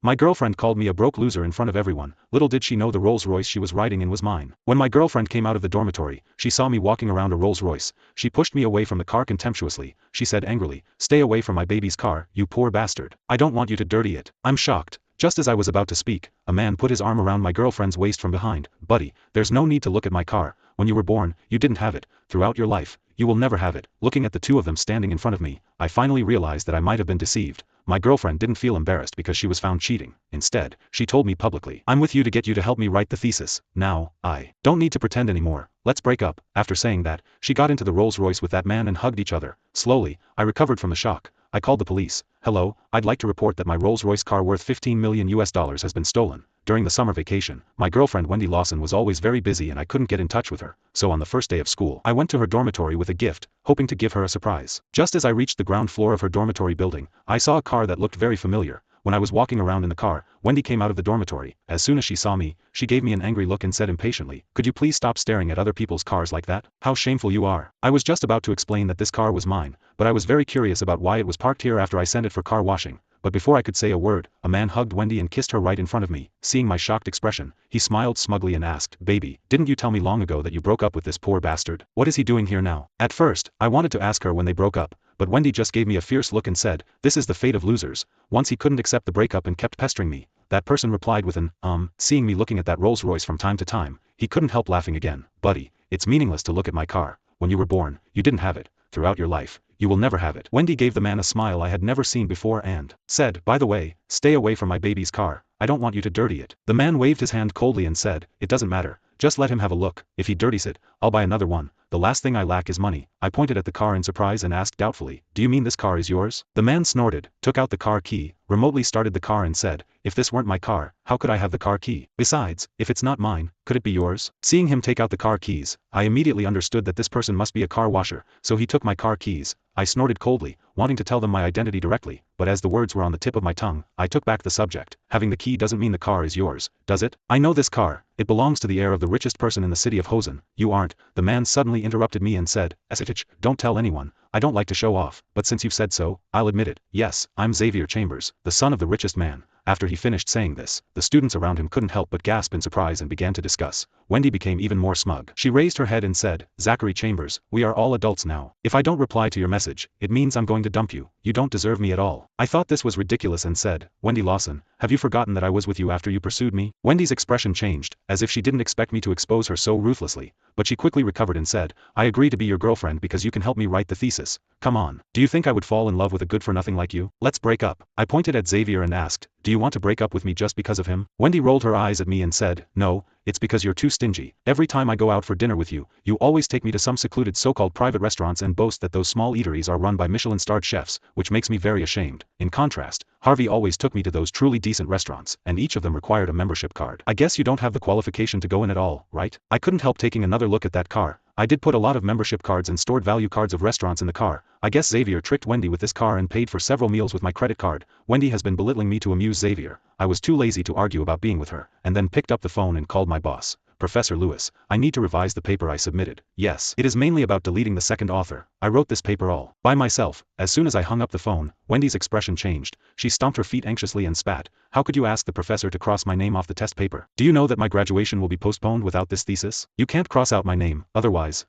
My girlfriend called me a broke loser in front of everyone. Little did she know the Rolls-Royce she was riding in was mine. When my girlfriend came out of the dormitory, she saw me walking around a Rolls-Royce. She pushed me away from the car contemptuously. She said angrily, "Stay away from my baby's car, you poor bastard. I don't want you to dirty it." I'm shocked. Just as I was about to speak, a man put his arm around my girlfriend's waist from behind. "Buddy, there's no need to look at my car. When you were born, you didn't have it. Throughout your life, you will never have it." Looking at the two of them standing in front of me, I finally realized that I might have been deceived. My girlfriend didn't feel embarrassed because she was found cheating. Instead, she told me publicly, "I'm with you to get you to help me write the thesis. Now, I don't need to pretend anymore. Let's break up." After saying that, she got into the Rolls-Royce with that man and hugged each other. Slowly, I recovered from the shock. I called the police. "Hello, I'd like to report that my Rolls-Royce car worth $15 million has been stolen. During the summer vacation, my girlfriend Wendy Lawson was always very busy and I couldn't get in touch with her, so on the first day of school, I went to her dormitory with a gift, hoping to give her a surprise. Just as I reached the ground floor of her dormitory building, I saw a car that looked very familiar. When I was walking around in the car, Wendy came out of the dormitory. As soon as she saw me, she gave me an angry look and said impatiently, "Could you please stop staring at other people's cars like that? How shameful you are." I was just about to explain that this car was mine, but I was very curious about why it was parked here after I sent it for car washing. But before I could say a word, a man hugged Wendy and kissed her right in front of me. Seeing my shocked expression, he smiled smugly and asked, "Baby, didn't you tell me long ago that you broke up with this poor bastard? What is he doing here now?" At first, I wanted to ask her when they broke up, but Wendy just gave me a fierce look and said, "This is the fate of losers." Once he couldn't accept the breakup and kept pestering me. That person replied with an, Seeing me looking at that Rolls-Royce from time to time, he couldn't help laughing again. "Buddy, it's meaningless to look at my car. When you were born, you didn't have it. Throughout your life, you will never have it." Wendy gave the man a smile I had never seen before and said, "By the way, stay away from my baby's car. I don't want you to dirty it." The man waved his hand coldly and said, "It doesn't matter. Just let him have a look. If he dirties it, I'll buy another one. The last thing I lack is money." I pointed at the car in surprise and asked doubtfully, "Do you mean this car is yours?" The man snorted, took out the car key, remotely started the car and said, "If this weren't my car, how could I have the car key? Besides, if it's not mine, could it be yours?" Seeing him take out the car keys, I immediately understood that this person must be a car washer, so he took my car keys. I snorted coldly, wanting to tell them my identity directly, but as the words were on the tip of my tongue, I took back the subject. "Having the key doesn't mean the car is yours, does it? I know this car. It belongs to the heir of the richest person in the city of Hosen. You aren't." The man suddenly interrupted me and said, "Esitich, don't tell anyone. I don't like to show off, but since you've said so, I'll admit it. Yes, I'm Xavier Chambers, the son of the richest man." After he finished saying this, the students around him couldn't help but gasp in surprise and began to discuss. Wendy became even more smug. She raised her head and said, "Zachary Chambers, we are all adults now. If I don't reply to your message, it means I'm going to dump you. You don't deserve me at all." I thought this was ridiculous and said, "Wendy Lawson, have you forgotten that I was with you after you pursued me?" Wendy's expression changed, as if she didn't expect me to expose her so ruthlessly, but she quickly recovered and said, "I agree to be your girlfriend because you can help me write the thesis. Come on. Do you think I would fall in love with a good-for-nothing like you? Let's break up." I pointed at Xavier and asked, "Do you want to break up with me just because of him?" Wendy rolled her eyes at me and said, "No, it's because you're too stingy. Every time I go out for dinner with you, you always take me to some secluded so-called private restaurants and boast that those small eateries are run by Michelin-starred chefs, which makes me very ashamed. In contrast, Harvey always took me to those truly decent restaurants, and each of them required a membership card. I guess you don't have the qualification to go in at all, right?" I couldn't help taking another look at that car. I did put a lot of membership cards and stored value cards of restaurants in the car. I guess Xavier tricked Wendy with this car and paid for several meals with my credit card. Wendy has been belittling me to amuse Xavier. I was too lazy to argue about being with her, and then picked up the phone and called my boss. "Professor Lewis, I need to revise the paper I submitted." "Yes. It is mainly about deleting the second author. I wrote this paper all by myself." As soon as I hung up the phone, Wendy's expression changed. She stomped her feet anxiously and spat. "How could you ask the professor to cross my name off the test paper? Do you know that my graduation will be postponed without this thesis? You can't cross out my name, otherwise,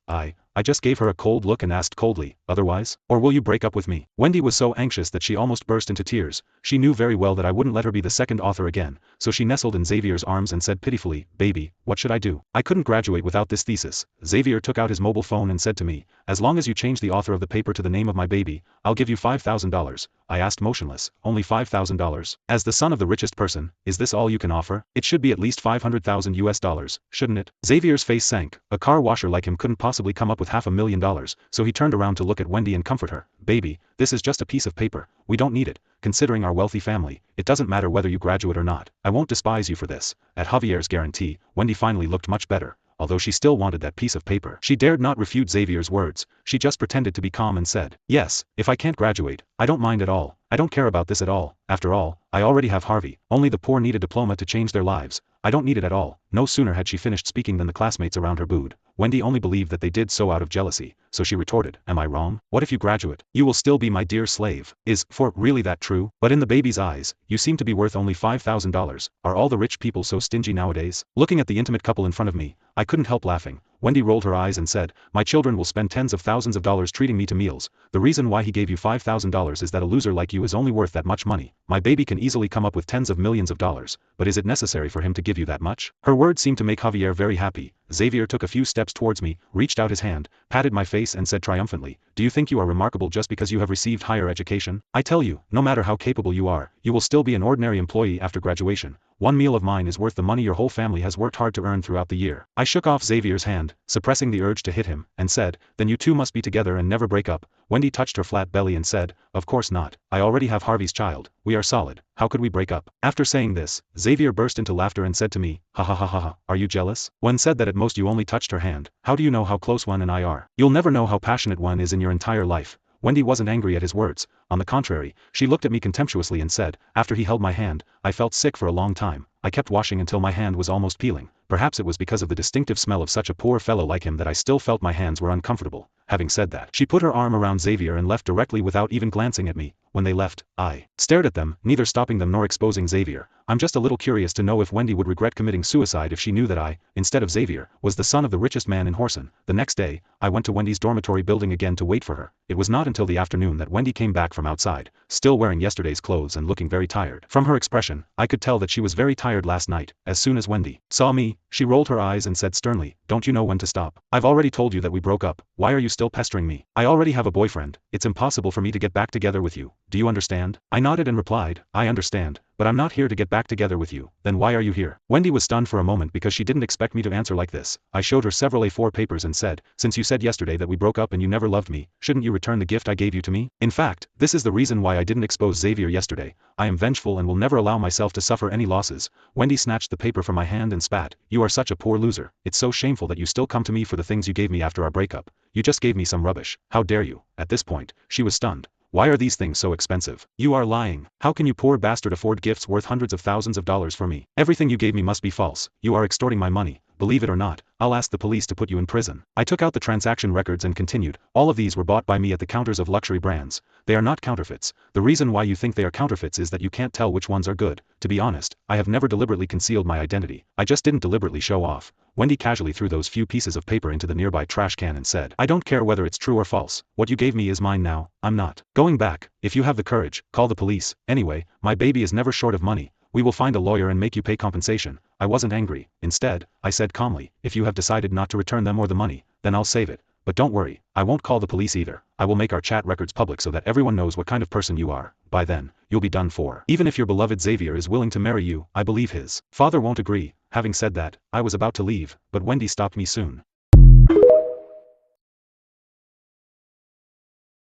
I just gave her a cold look and asked coldly, "Otherwise? Or will you break up with me?" Wendy was so anxious that she almost burst into tears. She knew very well that I wouldn't let her be the second author again, so she nestled in Xavier's arms and said pitifully, "Baby, what should I do? I couldn't graduate without this thesis." Xavier took out his mobile phone and said to me, "As long as you change the author of the paper to the name of my baby, I'll give you $5,000. I asked motionless, "Only $5,000? As the son of the richest person, is this all you can offer? It should be at least $500,000, shouldn't it?" Xavier's face sank. A car washer like him couldn't possibly come up with $500,000, so he turned around to look at Wendy and comfort her. "Baby, this is just a piece of paper. We don't need it. Considering our wealthy family, it doesn't matter whether you graduate or not. I won't despise you for this." At Javier's guarantee, Wendy finally looked much better. Although she still wanted that piece of paper. She dared not refute Xavier's words. She just pretended to be calm and said, "Yes, if I can't graduate, I don't mind at all. I don't care about this at all. After all, I already have Harvey. Only the poor need a diploma to change their lives. I don't need it at all. No sooner had she finished speaking than the classmates around her booed. Wendy only believed that they did so out of jealousy, so she retorted, am I wrong? What if you graduate? You will still be my dear slave. Is, for, really that true? But in the baby's eyes, you seem to be worth only $5,000. Are all the rich people so stingy nowadays? Looking at the intimate couple in front of me, I couldn't help laughing. Wendy rolled her eyes and said, my children will spend tens of thousands of dollars treating me to meals. The reason why he gave you $5,000 is that a loser like you is only worth that much money. My baby can easily come up with tens of millions of dollars, but is it necessary for him to give you that much? Her words seemed to make Javier very happy. Xavier took a few steps towards me, reached out his hand, patted my face and said triumphantly, do you think you are remarkable just because you have received higher education? I tell you, no matter how capable you are, you will still be an ordinary employee after graduation. One meal of mine is worth the money your whole family has worked hard to earn throughout the year. I shook off Xavier's hand, suppressing the urge to hit him, and said, then you two must be together and never break up. Wendy touched her flat belly and said, of course not. I already have Harvey's child. We are solid. How could we break up? After saying this, Xavier burst into laughter and said to me, ha ha ha ha ha, are you jealous? One said that at most you only touched her hand. How do you know how close one and I are? You'll never know how passionate one is in your entire life. Wendy wasn't angry at his words. On the contrary, she looked at me contemptuously and said, after he held my hand, I felt sick for a long time. I kept washing until my hand was almost peeling. Perhaps it was because of the distinctive smell of such a poor fellow like him that I still felt my hands were uncomfortable. Having said that, she put her arm around Xavier and left directly without even glancing at me. When they left, I stared at them, neither stopping them nor exposing Xavier. I'm just a little curious to know if Wendy would regret committing suicide if she knew that I, instead of Xavier, was the son of the richest man in Horsen. The next day, I went to Wendy's dormitory building again to wait for her. It was not until the afternoon that Wendy came back from outside, still wearing yesterday's clothes and looking very tired. From her expression, I could tell that she was very tired last night. As soon as Wendy saw me, she rolled her eyes and said sternly, don't you know when to stop? I've already told you that we broke up. Why are you still pestering me? I already have a boyfriend. It's impossible for me to get back together with you. Do you understand? I nodded and replied, I understand, but I'm not here to get back together with you. Then why are you here? Wendy was stunned for a moment because she didn't expect me to answer like this. I showed her several A4 papers and said, since you said yesterday that we broke up and you never loved me, shouldn't you return the gift I gave you to me? In fact, this is the reason why I didn't expose Xavier yesterday. I am vengeful and will never allow myself to suffer any losses. Wendy snatched the paper from my hand and spat. You are such a poor loser. It's so shameful that you still come to me for the things you gave me after our breakup. You just gave me some rubbish. How dare you? At this point, she was stunned. Why are these things so expensive? You are lying. How can you poor bastard afford gifts worth hundreds of thousands of dollars for me? Everything you gave me must be false. You are extorting my money. Believe it or not, I'll ask the police to put you in prison. I took out the transaction records and continued, all of these were bought by me at the counters of luxury brands. They are not counterfeits. The reason why you think they are counterfeits is that you can't tell which ones are good. To be honest, I have never deliberately concealed my identity. I just didn't deliberately show off. Wendy casually threw those few pieces of paper into the nearby trash can and said, I don't care whether it's true or false. What you gave me is mine now. I'm not going back. If you have the courage, call the police. Anyway, my baby is never short of money. We will find a lawyer and make you pay compensation. I wasn't angry. Instead, I said calmly, if you have decided not to return them or the money, then I'll save it. But don't worry, I won't call the police either. I will make our chat records public so that everyone knows what kind of person you are. By then, you'll be done for. Even if your beloved Xavier is willing to marry you, I believe his father won't agree. Having said that, I was about to leave, but Wendy stopped me soon.